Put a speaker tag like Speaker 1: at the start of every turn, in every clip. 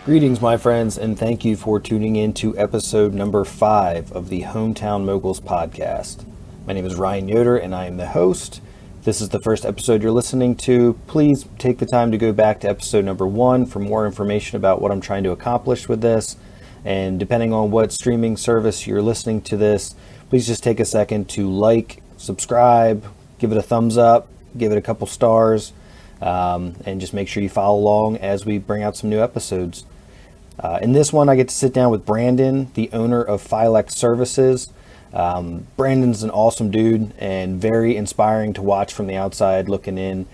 Speaker 1: Greetings, my friends, and thank you for tuning in to episode number 5 of the Hometown Moguls podcast. My name is Ryan Yoder, and I am the host. If this is the first episode you're listening to, please take the time to go back to episode number 1 for more information about what I'm trying to accomplish with this. And depending on what streaming service you're listening to this, please just take a second to like, subscribe, give it a thumbs up, give it a couple stars, and just make sure you follow along as we bring out some new episodes. In this one, I get to sit down with Brandon, the owner of FILEC Services. Brandon's an awesome dude and very inspiring to watch from the outside looking in.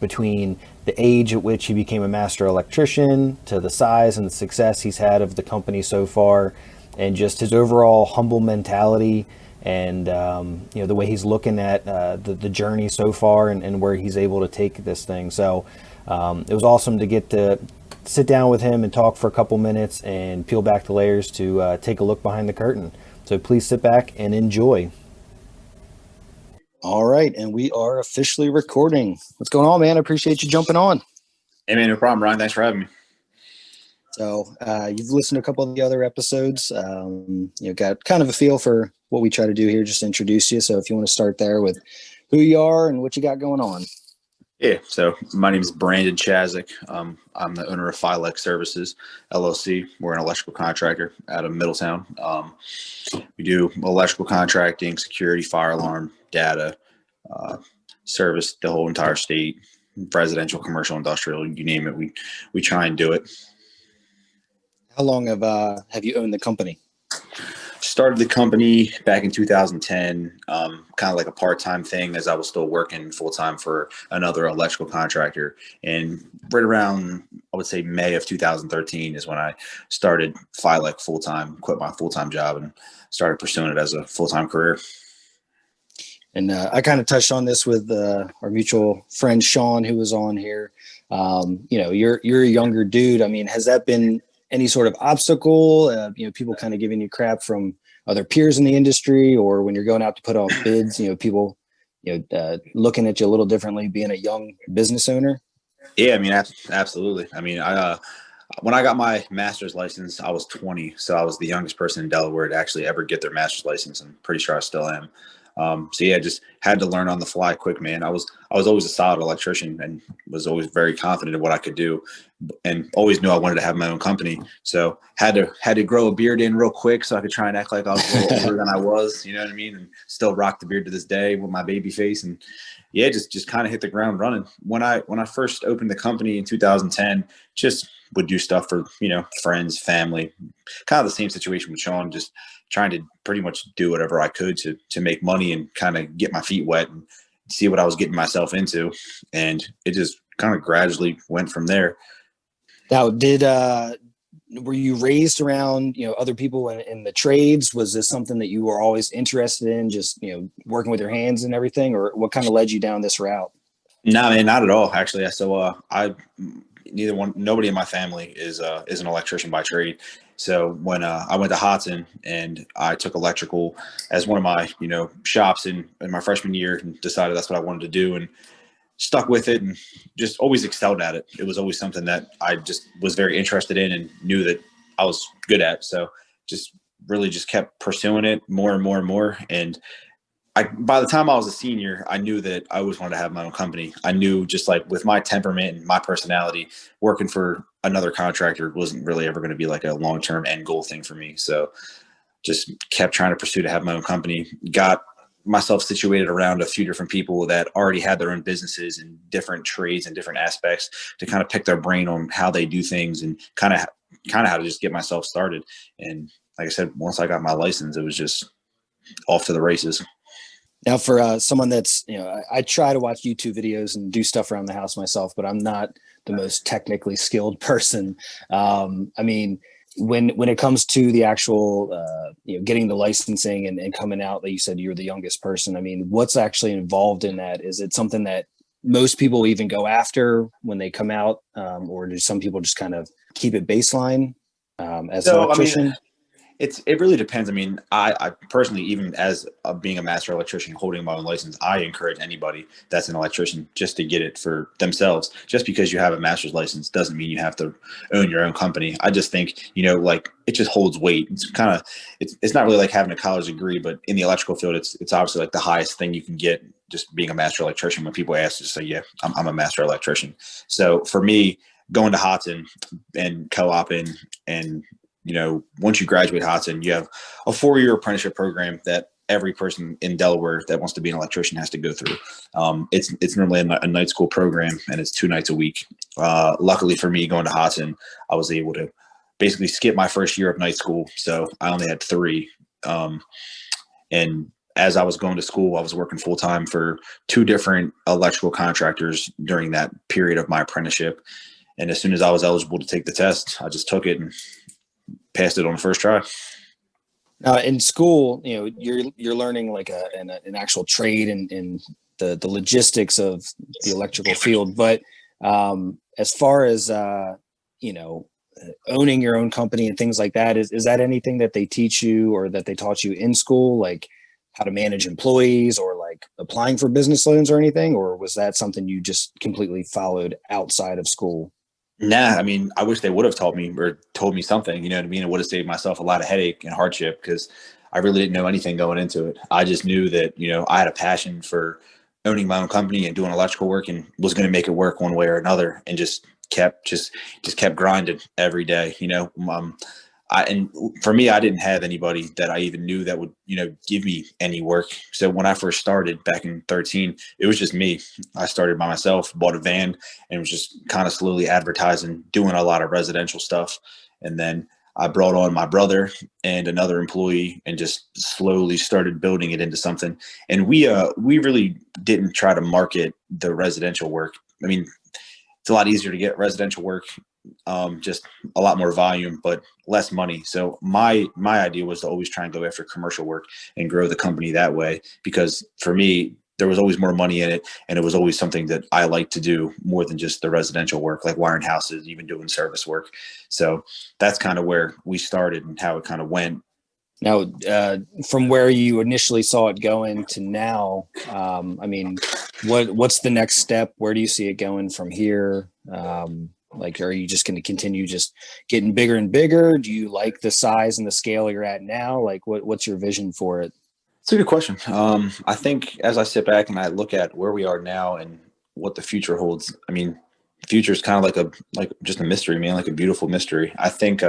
Speaker 1: Between the age at which he became a Master Electrician to the size and the success he's had of the company so far, and just his overall humble mentality and the way he's looking at the journey so far and where he's able to take this thing. So it was awesome to get to sit down with him and talk for a couple minutes and peel back the layers to take a look behind the curtain. So please sit back and enjoy. All right, and we are officially recording. What's going on, man? I appreciate you jumping on.
Speaker 2: Hey, man, no problem, Ryan. Thanks for having me.
Speaker 1: So you've listened to a couple of the other episodes. Got kind of a feel for what we try to do here, just to introduce you. So if you want to start there with who you are and what you got going on.
Speaker 2: Yeah, so my name is Brandon Ksiazek. I'm the owner of FILEC Services LLC. We're an electrical contractor out of Middletown. We do electrical contracting, security, fire alarm, data, service the whole entire state, residential, commercial, industrial, you name it. We try and do it.
Speaker 1: How long have you owned the company?
Speaker 2: Started the company back in 2010, kind of like a part-time thing as I was still working full-time for another electrical contractor. And right around, I would say May of 2013 is when I started FILEC full-time, quit my full-time job and started pursuing it as a full-time career.
Speaker 1: And I kind of touched on this with our mutual friend, Sean, who was on here. You're a younger dude. I mean, has that been any sort of obstacle, people kind of giving you crap from other peers in the industry, or when you're going out to put out bids, people, looking at you a little differently being a young business owner?
Speaker 2: Yeah, I mean, absolutely. I mean, when I got my master's license, I was 20. So I was the youngest person in Delaware to actually ever get their master's license. I'm pretty sure I still am. Just had to learn on the fly quick, man. I was always a solid electrician and was always very confident in what I could do and always knew I wanted to have my own company. So had to grow a beard in real quick so I could try and act like I was a little older than I was, you know what I mean? And still rock the beard to this day with my baby face. And yeah, just kind of hit the ground running. When I first opened the company in 2010, just would do stuff for, friends, family, kind of the same situation with Sean, just trying to pretty much do whatever I could to make money and kind of get my feet wet and see what I was getting myself into. And it just kind of gradually went from there.
Speaker 1: Now, were you raised around, other people in the trades? Was this something that you were always interested in, just, working with your hands and everything, or what kind of led you down this route?
Speaker 2: No, man, not at all, actually. So nobody in my family is an electrician by trade. So when I went to Hudson and I took electrical as one of my, shops in my freshman year and decided that's what I wanted to do and stuck with it and just always excelled at it. It was always something that I just was very interested in and knew that I was good at. So just really just kept pursuing it more and more and more. And by the time I was a senior, I knew that I always wanted to have my own company. I knew just like with my temperament and my personality, working for another contractor wasn't really ever going to be like a long-term end goal thing for me. So just kept trying to pursue to have my own company, got myself situated around a few different people that already had their own businesses and different trades and different aspects to kind of pick their brain on how they do things and kind of how to just get myself started. And like I said, once I got my license, it was just off to the races.
Speaker 1: Now, for someone that's, I try to watch YouTube videos and do stuff around the house myself, but I'm not the most technically skilled person. I mean, when it comes to the actual, getting the licensing and coming out, like you said, you're the youngest person. I mean, what's actually involved in that? Is it something that most people even go after when they come out, or do some people just kind of keep it baseline as an electrician?
Speaker 2: It really depends. I mean, I personally, even as being a master electrician, holding my own license, I encourage anybody that's an electrician just to get it for themselves. Just because you have a master's license doesn't mean you have to own your own company. I just think, like it just holds weight. It's kind of, it's not really like having a college degree, but in the electrical field, it's obviously like the highest thing you can get, just being a master electrician. When people ask, just say, yeah, I'm a master electrician. So for me, going to Hudson and co-oping and once you graduate Hudson, you have a 4-year apprenticeship program that every person in Delaware that wants to be an electrician has to go through. It's normally a night school program, and it's 2 nights a week. Luckily for me, going to Hudson, I was able to basically skip my first year of night school, so I only had 3. And as I was going to school, I was working full time for 2 different electrical contractors during that period of my apprenticeship. And as soon as I was eligible to take the test, I just took it and passed it on the first try.
Speaker 1: In school, you're learning like an actual trade and the logistics of the electrical field. But as far as owning your own company and things like that, is that anything that they teach you or that they taught you in school, like how to manage employees or like applying for business loans or anything? Or was that something you just completely followed outside of school?
Speaker 2: Nah, I mean, I wish they would have taught me or told me something, you know what I mean? It would have saved myself a lot of headache and hardship, because I really didn't know anything going into it. I just knew that, I had a passion for owning my own company and doing electrical work, and was going to make it work one way or another, and just kept grinding every day. And for me, I didn't have anybody that I even knew that would, give me any work. So when I first started back in 13, it was just me. I started by myself, bought a van, and was just kind of slowly advertising, doing a lot of residential stuff. And then I brought on my brother and another employee and just slowly started building it into something. And we really didn't try to market the residential work. I mean, it's a lot easier to get residential work, just a lot more volume, but less money. So my idea was to always try and go after commercial work and grow the company that way, because for me, there was always more money in it, and it was always something that I like to do more than just the residential work, like wiring houses, even doing service work. So that's kind of where we started and how it kind of went.
Speaker 1: Now, from where you initially saw it going to now, I mean, what's the next step? Where do you see it going from here? Like, are you just going to continue just getting bigger and bigger? Do you like the size and the scale you're at now? Like, what's your vision for it?
Speaker 2: It's a good question. I think as I sit back and I look at where we are now and what the future holds, I mean, future is kind of like just a mystery, man, like a beautiful mystery. I think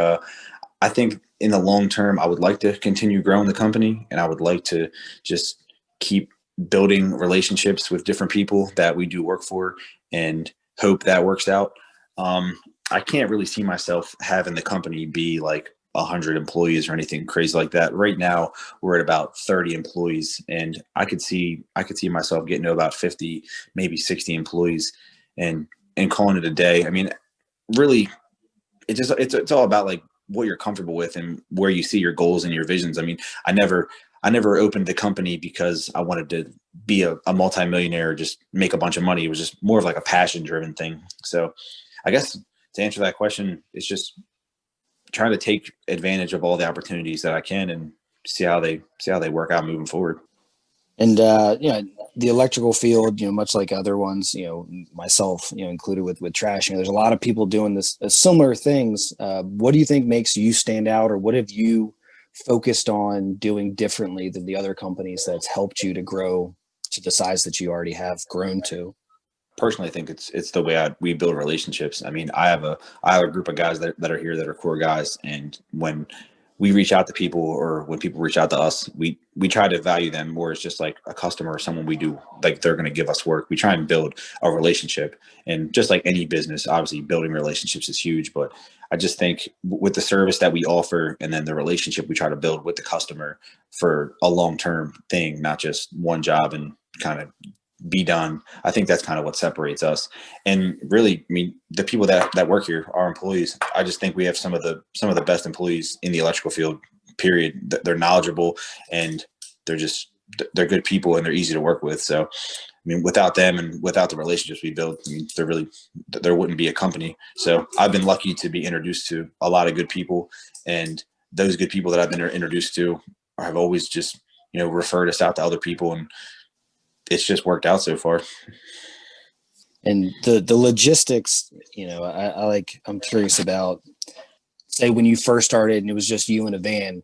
Speaker 2: in the long term, I would like to continue growing the company, and I would like to just keep building relationships with different people that we do work for, and hope that works out. I can't really see myself having the company be like 100 employees or anything crazy like that. Right now, we're at about 30 employees, and I could see myself getting to about 50, maybe 60 employees, and calling it a day. I mean, really, it's all about like what you're comfortable with and where you see your goals and your visions. I mean, I never opened the company because I wanted to be a multimillionaire, just make a bunch of money. It was just more of like a passion driven thing. So I guess to answer that question, it's just trying to take advantage of all the opportunities that I can and see how they work out moving forward.
Speaker 1: And the electrical field, much like other ones, myself, included with trash, there's a lot of people doing this similar things. What do you think makes you stand out, or what have you focused on doing differently than the other companies that's helped you to grow to the size that you already have grown to?
Speaker 2: Personally, I think it's the way we build relationships. I mean, I have a group of guys that are here that are core guys, and when we reach out to people, or when people reach out to us, we try to value them more as just like a customer or someone we do, like they're going to give us work. We try and build a relationship, and just like any business, obviously building relationships is huge, but I just think with the service that we offer, and then the relationship we try to build with the customer for a long-term thing, not just one job and kind of be done. I think that's kind of what separates us. And really, I mean, the people that work here, our employees, I just think we have some of the best employees in the electrical field, period. They're knowledgeable, and they're good people, and they're easy to work with. So, I mean, without them and without the relationships we build, I mean, there wouldn't be a company. So I've been lucky to be introduced to a lot of good people, and those good people that I've been introduced to have always just, referred us out to other people, and it's just worked out so far.
Speaker 1: And the logistics, I'm curious about, say when you first started and it was just you in a van,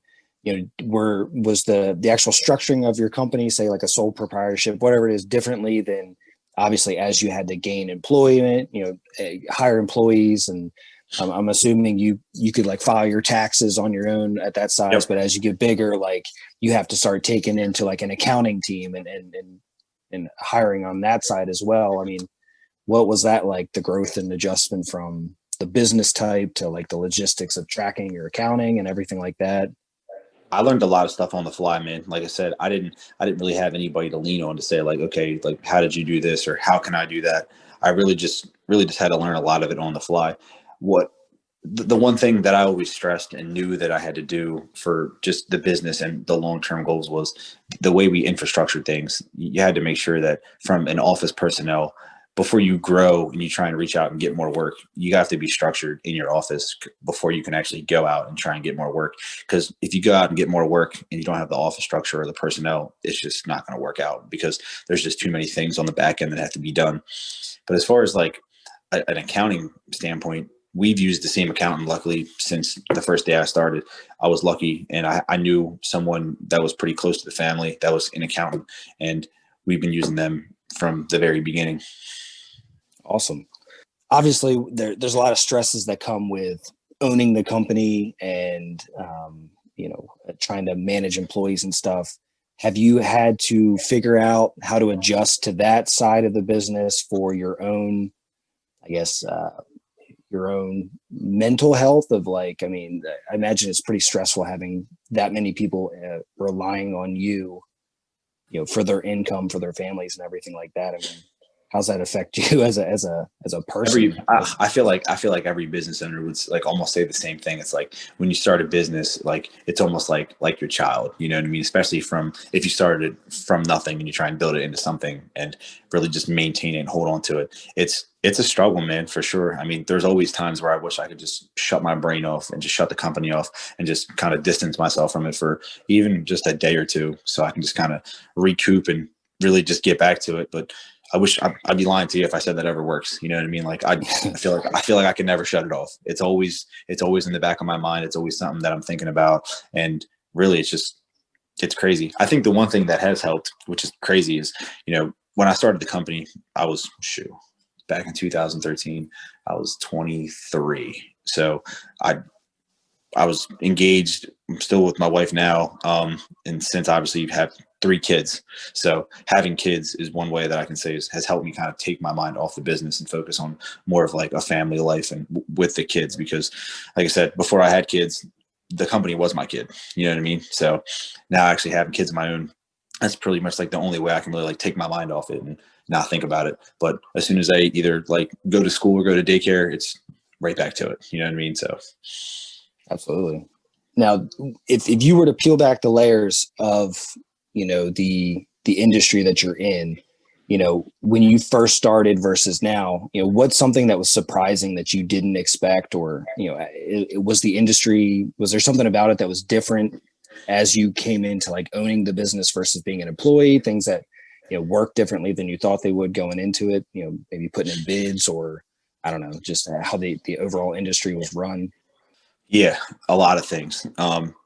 Speaker 1: was the actual structuring of your company, say like a sole proprietorship, whatever it is, differently than obviously as you had to gain employment, hire employees, and I'm assuming you could like file your taxes on your own at that size,
Speaker 2: Yep.
Speaker 1: but as you get bigger, like you have to start taking into like an accounting team and hiring on that side as well. I mean, what was that like, the growth and adjustment from the business type to like the logistics of tracking your accounting and everything like that?
Speaker 2: I learned a lot of stuff on the fly, man. Like I said, I didn't really have anybody to lean on to say like, okay, like how did you do this or how can I do that? I really just had to learn a lot of it on the fly. The one thing that I always stressed and knew that I had to do for just the business and the long-term goals was the way we infrastructure things. You had to make sure that from an office personnel, before you grow and you try and reach out and get more work, you have to be structured in your office before you can actually go out and try and get more work. Because if you go out and get more work and you don't have the office structure or the personnel, it's just not going to work out because there's just too many things on the back end that have to be done. But as far as like an accounting standpoint, we've used the same accountant, luckily, since the first day I started. I was lucky, and I knew someone that was pretty close to the family that was an accountant, and we've been using them from the very beginning.
Speaker 1: Awesome. Obviously, there's a lot of stresses that come with owning the company and, trying to manage employees and stuff. Have you had to figure out how to adjust to that side of the business for your own, I guess, your own mental health of like, I mean, I imagine it's pretty stressful having that many people relying on you, for their income, for their families and everything like that. I mean, how's that affect you as a person?
Speaker 2: I feel like every business owner would like almost say the same thing. It's like when you start a business, like it's almost like your child, you know what I mean? Especially if you started from nothing and you try and build it into something and really just maintain it and hold on to it. It's a struggle, man, for sure. I mean, there's always times where I wish I could just shut my brain off and just shut the company off and just kind of distance myself from it for even just a day or two, so I can just kind of recoup and really just get back to it. But I wish I'd be lying to you if I said that ever works. You know what I mean? Like I feel like I can never shut it off. It's always in the back of my mind. It's always something that I'm thinking about. And really it's crazy. I think the one thing that has helped, which is crazy, is, when I started the company, I was back in 2013, I was 23. So I was engaged. I'm still with my wife now. And since obviously you have 3 kids. So having kids is one way that I can say has helped me kind of take my mind off the business and focus on more of like a family life and with the kids. Because like I said, before I had kids, the company was my kid. You know what I mean? So now actually having kids of my own, that's pretty much like the only way I can really like take my mind off it and not think about it. But as soon as I either like go to school or go to daycare, it's right back to it. You know what I mean? So.
Speaker 1: Absolutely. Now, if you were to peel back the layers of, the industry that you're in, when you first started versus now, what's something that was surprising that you didn't expect, or, was there something about it that was different as you came into like owning the business versus being an employee, things that, work differently than you thought they would going into it, maybe putting in bids, or I don't know, just how the overall industry was run?
Speaker 2: Yeah, a lot of things.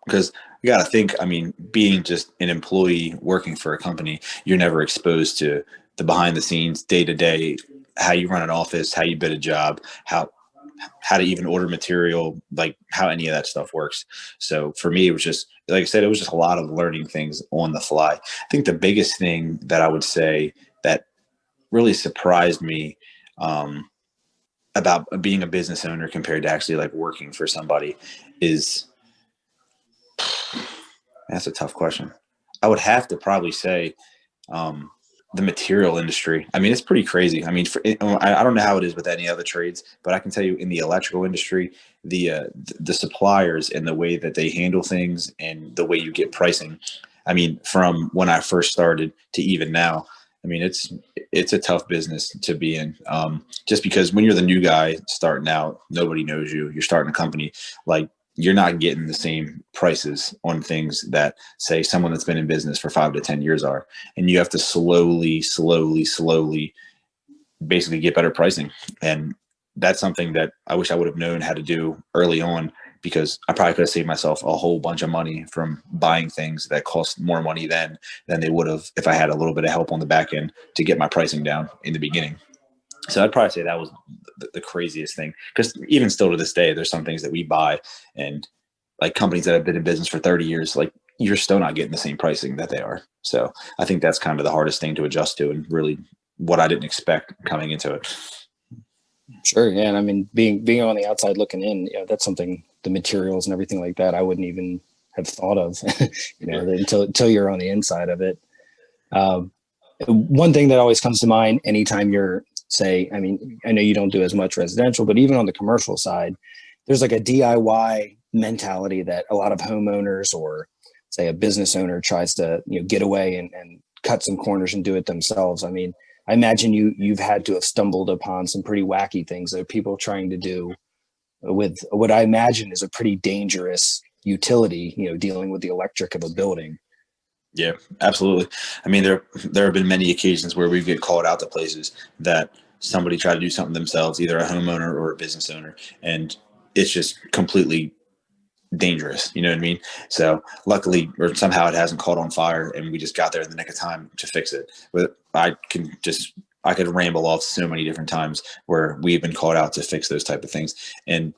Speaker 2: Because you got to think, I mean, being just an employee working for a company, you're never exposed to the behind the scenes, day to day, how you run an office, how you bid a job, how to even order material, like how any of that stuff works. So for me, it was just, like I said, it was just a lot of learning things on the fly. I think the biggest thing that I would say that really surprised me, about being a business owner compared to actually like working for somebody is, that's a tough question. I would have to probably say, the material industry. I mean, it's pretty crazy. I mean, I don't know how it is with any other trades, but I can tell you in the electrical industry, the suppliers and the way that they handle things and the way you get pricing. I mean, from when I first started to even now, I mean, it's a tough business to be in, just because when you're the new guy starting out, nobody knows you. You're starting a company. Like you're not getting the same prices on things that, say, someone that's been in business for 5 to 10 years are, and you have to slowly basically get better pricing. And that's something that I wish I would have known how to do early on, because I probably could have saved myself a whole bunch of money from buying things that cost more money than they would have if I had a little bit of help on the back end to get my pricing down in the beginning. So I'd probably say that was the craziest thing, because even still to this day, there's some things that we buy, and like companies that have been in business for 30 years, like you're still not getting the same pricing that they are. So I think that's kind of the hardest thing to adjust to, and really what I didn't expect coming into it.
Speaker 3: Sure. Yeah. And I mean, being on the outside looking in, that's something, the materials and everything like that, I wouldn't even have thought of, until you're on the inside of it. One thing that always comes to mind anytime you're, say, I mean, I know you don't do as much residential, but even on the commercial side, there's like a DIY mentality that a lot of homeowners, or say a business owner, tries to, get away and cut some corners and do it themselves. I mean, I imagine you've had to have stumbled upon some pretty wacky things that people trying to do with what I imagine is a pretty dangerous utility, dealing with the electric of a building.
Speaker 2: Yeah, absolutely. I mean, there have been many occasions where we get called out to places that somebody tried to do something themselves, either a homeowner or a business owner, and it's just completely dangerous. You know what I mean? So luckily, or somehow, it hasn't caught on fire, and we just got there in the nick of time to fix it. But I could ramble off so many different times where we've been called out to fix those type of things, and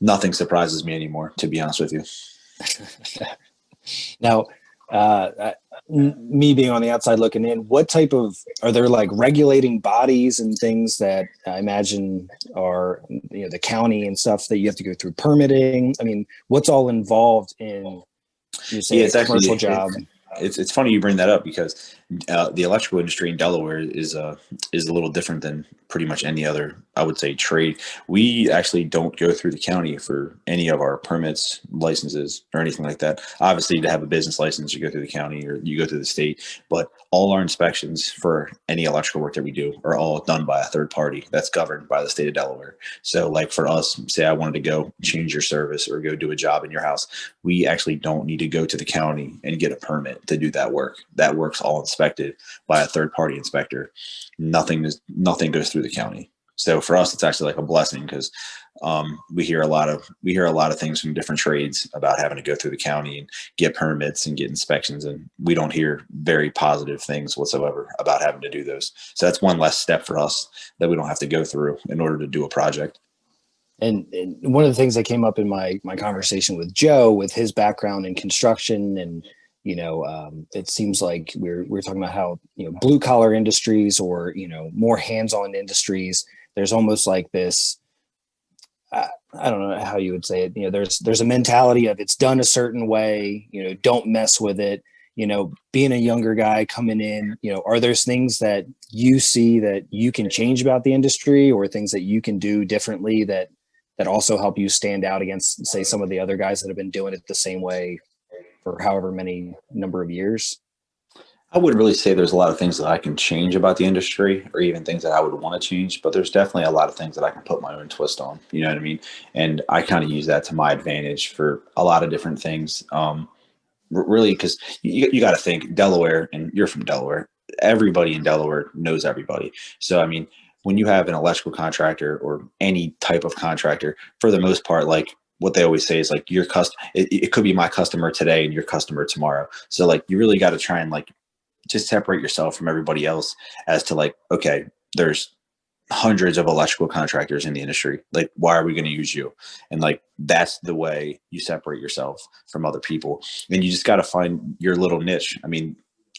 Speaker 2: nothing surprises me anymore, to be honest with you.
Speaker 3: Now, me being on the outside looking in, what type of, are there like regulating bodies and things that I imagine are, the county and stuff that you have to go through permitting? I mean, what's all involved in, a commercial job?
Speaker 2: It's funny you bring that up, because the electrical industry in Delaware is a little different than pretty much any other, I would say, trade. We actually don't go through the county for any of our permits, licenses, or anything like that. Obviously, to have a business license, you go through the county or you go through the state, but all our inspections for any electrical work that we do are all done by a third party that's governed by the state of Delaware. So like for us, say I wanted to go change your service or go do a job in your house, we actually don't need to go to the county and get a permit to do that work. That work's all inspected by a third party inspector. Nothing goes through the county. So for us, it's actually like a blessing, because we hear a lot of things from different trades about having to go through the county and get permits and get inspections, and we don't hear very positive things whatsoever about having to do those. So that's one less step for us that we don't have to go through in order to do a project.
Speaker 3: And one of the things that came up in my conversation with Joe, with his background in construction, and it seems like we're talking about how blue collar industries, or more hands-on industries, there's almost like this, I don't know how you would say it, there's a mentality of it's done a certain way, don't mess with it. Being a younger guy coming in, are there things that you see that you can change about the industry, or things that you can do differently that also help you stand out against, say, some of the other guys that have been doing it the same way for however many number of years?
Speaker 2: I wouldn't really say there's a lot of things that I can change about the industry, or even things that I would want to change, but there's definitely a lot of things that I can put my own twist on. You know what I mean? And I kind of use that to my advantage for a lot of different things. Really, because you got to think Delaware, and you're from Delaware. Everybody in Delaware knows everybody. So, I mean, when you have an electrical contractor or any type of contractor, for the most part, like, what they always say is like your it could be my customer today and your customer tomorrow. So like, you really got to try and like just separate yourself from everybody else, as to like, okay, there's hundreds of electrical contractors in the industry. Like, why are we going to use you? And like, that's the way you separate yourself from other people. And you just got to find your little niche. I mean,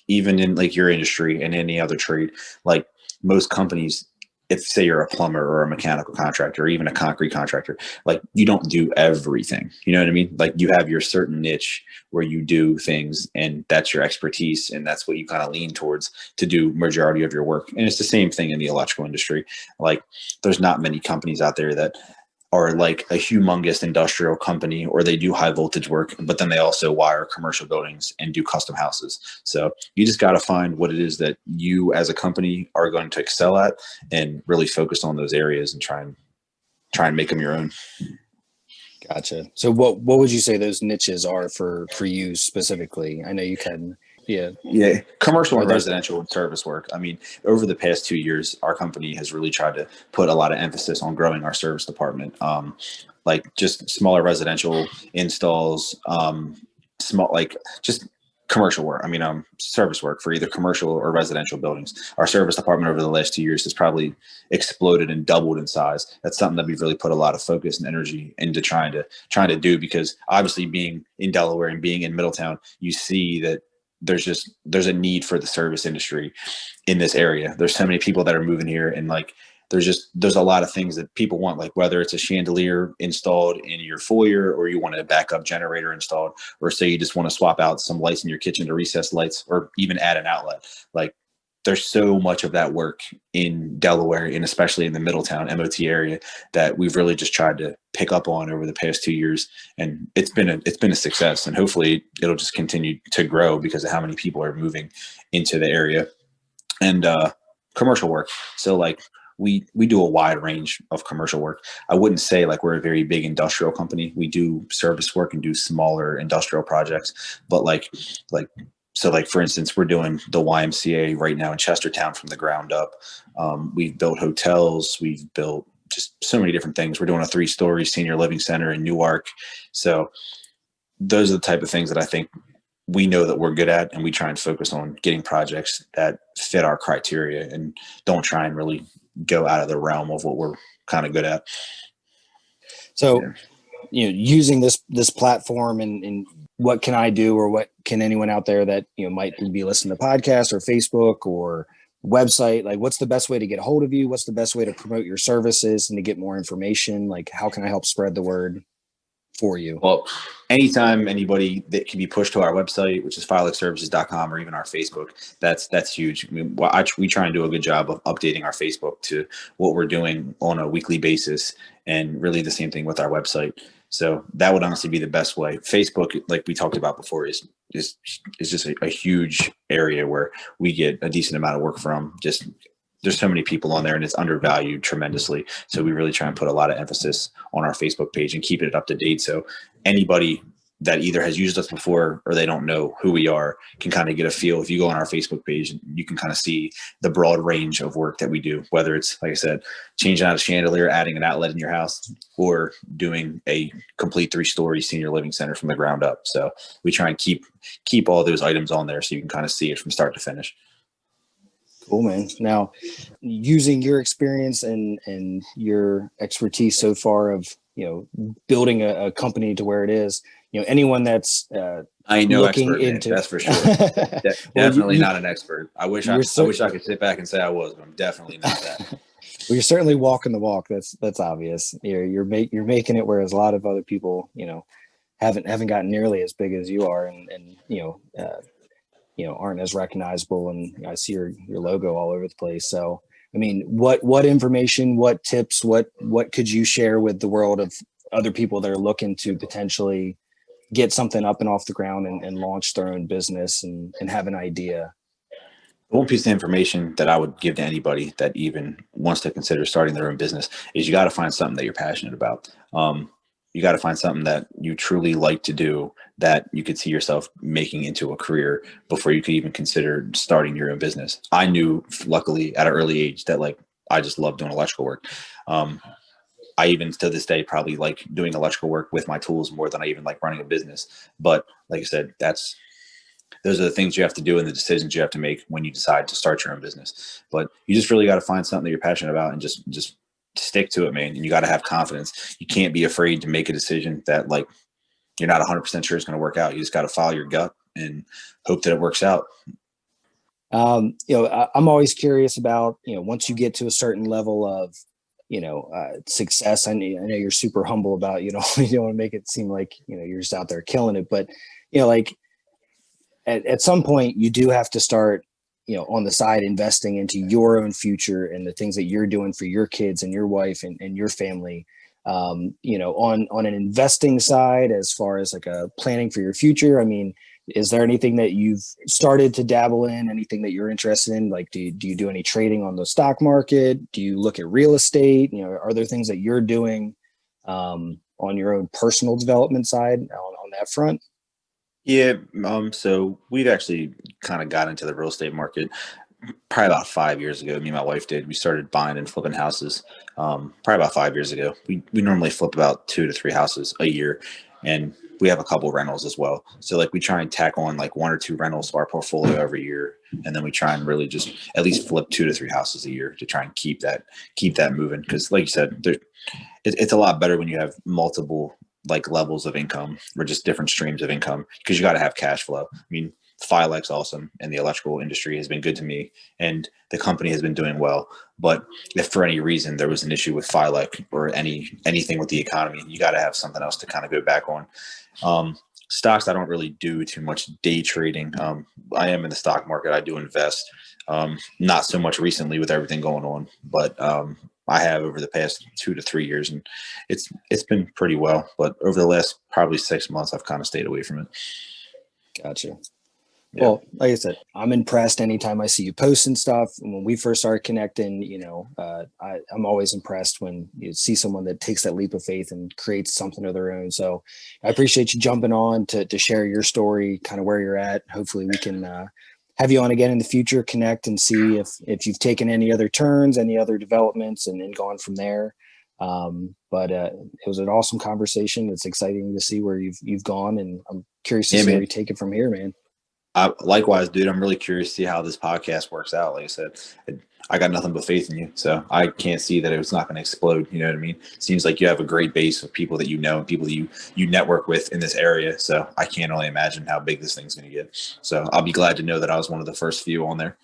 Speaker 2: even in like your industry and any other trade, like most companies, if say you're a plumber or a mechanical contractor or even a concrete contractor, like you don't do everything, you know what I mean? Like you have your certain niche where you do things, and that's your expertise, and that's what you kind of lean towards to do majority of your work. And it's the same thing in the electrical industry. Like there's not many companies out there that are like a humongous industrial company, or they do high voltage work, but then they also wire commercial buildings and do custom houses. So you just got to find what it is that you as a company are going to excel at, and really focus on those areas and try and make them your own.
Speaker 3: Gotcha. So what would you say those niches are for you specifically? I know you can, yeah.
Speaker 2: Yeah, commercial and
Speaker 3: Are those,
Speaker 2: residential and service work. I mean, over the past 2 years, our company has really tried to put a lot of emphasis on growing our service department. Like just smaller residential installs, small like just commercial work. I mean, service work for either commercial or residential buildings. Our service department over the last 2 years has probably exploded and doubled in size. That's something that we've really put a lot of focus and energy into trying to do, because obviously being in Delaware and being in Middletown, you see that there's a need for the service industry in this area. There's so many people that are moving here, and like there's a lot of things that people want, like whether it's a chandelier installed in your foyer, or you want a backup generator installed, or say you just want to swap out some lights in your kitchen to recessed lights, or even add an outlet. Like there's so much of that work in Delaware, and especially in the Middletown MOT area, that we've really just tried to pick up on over the past 2 years. And it's been a success, and hopefully it'll just continue to grow because of how many people are moving into the area. And commercial work. So like we do a wide range of commercial work. I wouldn't say like we're a very big industrial company. We do service work and do smaller industrial projects, but so like, for instance, we're doing the YMCA right now in Chestertown from the ground up. We've built hotels. We've built just so many different things. We're doing a 3-story senior living center in Newark. So those are the type of things that I think we know that we're good at, and we try and focus on getting projects that fit our criteria and don't try and really go out of the realm of what we're kind of good at.
Speaker 3: so, using this platform and what can I do, or what can anyone out there that, might be listening to podcasts or Facebook or website, like what's the best way to get a hold of you? What's the best way to promote your services and to get more information? Like how can I help spread the word for you?
Speaker 2: Well, anytime anybody that can be pushed to our website, which is FILECservices.com, or even our Facebook, that's huge. I mean, we try and do a good job of updating our Facebook to what we're doing on a weekly basis, and really the same thing with our website. So that would honestly be the best way. Facebook, like we talked about before, is just a huge area where we get a decent amount of work from. Just there's so many people on there, and it's undervalued tremendously. So we really try and put a lot of emphasis on our Facebook page and keep it up to date. So anybody that either has used us before or they don't know who we are can kind of get a feel. If you go on our Facebook page, you can kind of see the broad range of work that we do, whether it's, like I said, changing out a chandelier, adding an outlet in your house, or doing a complete 3-story senior living center from the ground up. So we try and keep all those items on there so you can kind of see it from start to finish.
Speaker 3: Cool, man. Now, using your experience and your expertise so far of, building a company to where it is, anyone that's
Speaker 2: I ain't no
Speaker 3: looking
Speaker 2: expert, man,
Speaker 3: into
Speaker 2: that's for sure. Definitely not an expert. I wish I could sit back and say I was, but I'm definitely not that.
Speaker 3: Well, you're certainly walking the walk. That's obvious. You're making it, whereas a lot of other people, haven't gotten nearly as big as you are, and aren't as recognizable. And I see your logo all over the place. So, I mean, what information, what tips, what could you share with the world of other people that are looking to potentially get something up and off the ground and launch their own business and have an idea?
Speaker 2: One piece of information that I would give to anybody that even wants to consider starting their own business is you got to find something that you're passionate about. You got to find something that you truly like to do, that you could see yourself making into a career before you could even consider starting your own business. I knew, luckily, at an early age that I just love doing electrical work. I even to this day probably like doing electrical work with my tools more than I even like running a business. But like I said, those are the things you have to do and the decisions you have to make when you decide to start your own business. But you just really got to find something that you're passionate about and just stick to it, man. And you got to have confidence. You can't be afraid to make a decision that you're not 100% sure it's going to work out. You just got to follow your gut and hope that it works out.
Speaker 3: I'm always curious about, once you get to a certain level of, success. I know you're super humble about, you don't want to make it seem like, you're just out there killing it, but, at some point you do have to start, on the side, investing into your own future and the things that you're doing for your kids and your wife and your family. On an investing side, as far as like a planning for your future, I mean, is there anything that you've started to dabble in, anything that you're interested in? Like, do you do any trading on the stock market? Do you look at real estate? Are there things that you're doing, on your own personal development side on that front?
Speaker 2: Yeah. So we've actually kind of got into the real estate market probably about 5 years ago. Me and my wife did. We started buying and flipping houses probably about 5 years ago. We normally flip about 2 to 3 houses a year, and we have a couple rentals as well. So like we try and tack on like 1 or 2 rentals to our portfolio every year, and then we try and really just at least flip 2 to 3 houses a year to try and keep that moving. Because like you said, it's a lot better when you have multiple like levels of income or just different streams of income, because you got to have cash flow. I mean, FILEC's awesome, and the electrical industry has been good to me, and the company has been doing well. But if for any reason there was an issue with FILEC or anything with the economy, you got to have something else to kind of go back on. Stocks, I don't really do too much day trading. I am in the stock market. I do invest, not so much recently with everything going on, but I have over the past 2 to 3 years, and it's been pretty well. But over the last probably 6 months, I've kind of stayed away from it.
Speaker 3: Gotcha.
Speaker 2: Yeah.
Speaker 3: Well, like I said, I'm impressed anytime I see you posting stuff. And when we first started connecting, I'm always impressed when you see someone that takes that leap of faith and creates something of their own. So I appreciate you jumping on to share your story, kind of where you're at. Hopefully we can have you on again in the future, connect and see if you've taken any other turns, any other developments, and then gone from there. But it was an awesome conversation. It's exciting to see where you've gone, and I'm curious to see where you take it from here, man.
Speaker 2: Likewise, dude, I'm really curious to see how this podcast works out. Like I said, I got nothing but faith in you, so I can't see that it's not going to explode. You know what I mean? Seems like you have a great base of people that you know and people that you network with in this area. So I can't only imagine how big this thing's going to get. So I'll be glad to know that I was one of the first few on there.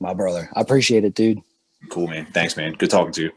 Speaker 3: My brother, I appreciate it, dude.
Speaker 2: Cool, man. Thanks, man. Good talking to you.